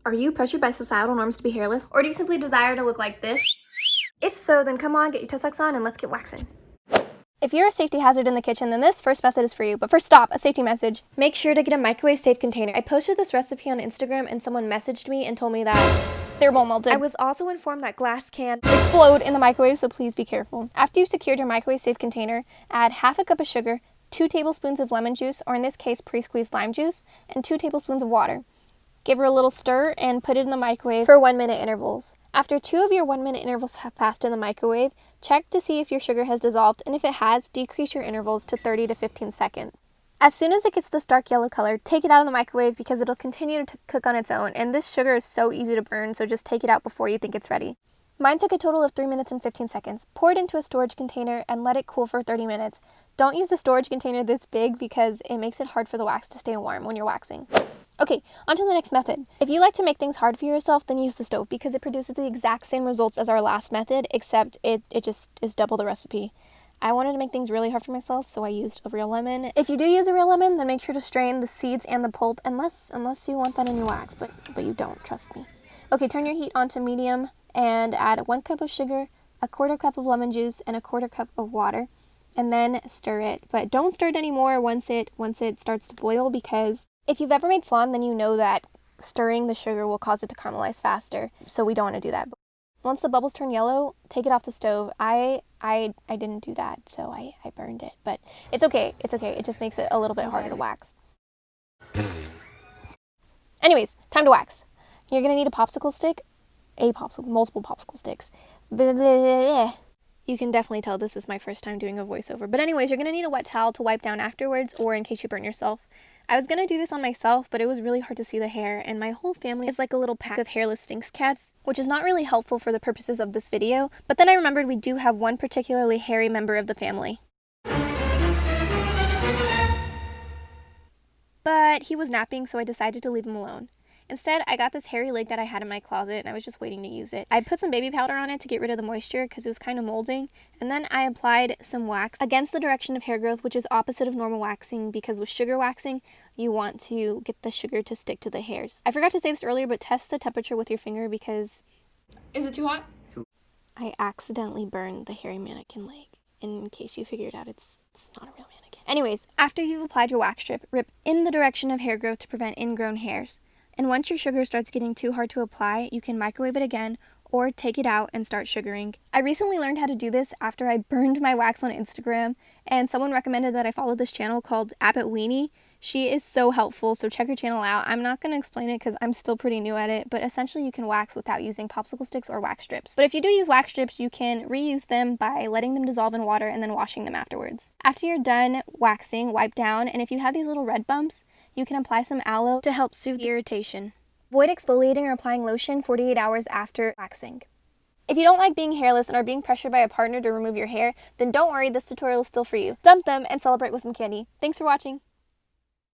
Are you pressured by societal norms to be hairless? Or do you simply desire to look like this? If so, then come on, get your toe socks on and let's get waxing. If you're a safety hazard in the kitchen, then this first method is for you. But first, stop, a safety message. Make sure to get a microwave safe container. I posted this recipe on Instagram and someone messaged me and told me that they're bone melted. I was also informed that glass can explode in the microwave, so please be careful. After you've secured your microwave safe container, add half a cup of sugar, 2 tablespoons of lemon juice, or in this case, pre-squeezed lime juice, and 2 tablespoons of water. Give her a little stir and put it in the microwave for 1-minute intervals. After 2 of your 1-minute intervals have passed in the microwave, check to see if your sugar has dissolved, and if it has, decrease your intervals to 30 to 15 seconds. As soon as it gets this dark yellow color, take it out of the microwave because it'll continue to cook on its own, and this sugar is so easy to burn, so just take it out before you think it's ready. Mine took a total of 3 minutes and 15 seconds. Pour it into a storage container and let it cool for 30 minutes. Don't use a storage container this big because it makes it hard for the wax to stay warm when you're waxing. Okay, on to the next method. If you like to make things hard for yourself, then use the stove because it produces the exact same results as our last method, except it just is double the recipe. I wanted to make things really hard for myself, so I used a real lemon. If you do use a real lemon, then make sure to strain the seeds and the pulp, unless you want that in your wax, but you don't, trust me. Okay, turn your heat on to medium and add 1 cup of sugar, 1/4 cup of lemon juice, and 1/4 cup of water, and then stir it. But don't stir it anymore once it starts to boil, because if you've ever made flan, then you know that stirring the sugar will cause it to caramelize faster, so we don't want to do that. Once the bubbles turn yellow, take it off the stove. I didn't do that, so I burned it, but it's okay. It's okay. It just makes it a little bit harder to wax. Anyways, time to wax. You're going to need a popsicle stick, multiple popsicle sticks. You can definitely tell this is my first time doing a voiceover. But anyways, you're going to need a wet towel to wipe down afterwards, or in case you burn yourself. I was going to do this on myself, but it was really hard to see the hair, and my whole family is like a little pack of hairless Sphinx cats, which is not really helpful for the purposes of this video, but then I remembered we do have one particularly hairy member of the family. But he was napping, so I decided to leave him alone. Instead, I got this hairy leg that I had in my closet, and I was just waiting to use it. I put some baby powder on it to get rid of the moisture because it was kind of molding, and then I applied some wax against the direction of hair growth, which is opposite of normal waxing, because with sugar waxing, you want to get the sugar to stick to the hairs. I forgot to say this earlier, but test the temperature with your finger because... Is it too hot? I accidentally burned the hairy mannequin leg. In case you figured out, it's not a real mannequin. Anyways, after you've applied your wax strip, rip in the direction of hair growth to prevent ingrown hairs. And once your sugar starts getting too hard to apply, you can microwave it again or take it out and start sugaring. I recently learned how to do this after I burned my wax on Instagram, and someone recommended that I follow this channel called Abbott Weenie. She is so helpful, so check her channel out. I'm not going to explain it because I'm still pretty new at it, but essentially you can wax without using popsicle sticks or wax strips. But if you do use wax strips, you can reuse them by letting them dissolve in water and then washing them afterwards. After you're done waxing, wipe down, and if you have these little red bumps, you can apply some aloe to help soothe the irritation. Avoid exfoliating or applying lotion 48 hours after waxing. If you don't like being hairless and are being pressured by a partner to remove your hair, then don't worry, this tutorial is still for you. Dump them and celebrate with some candy. Thanks for watching.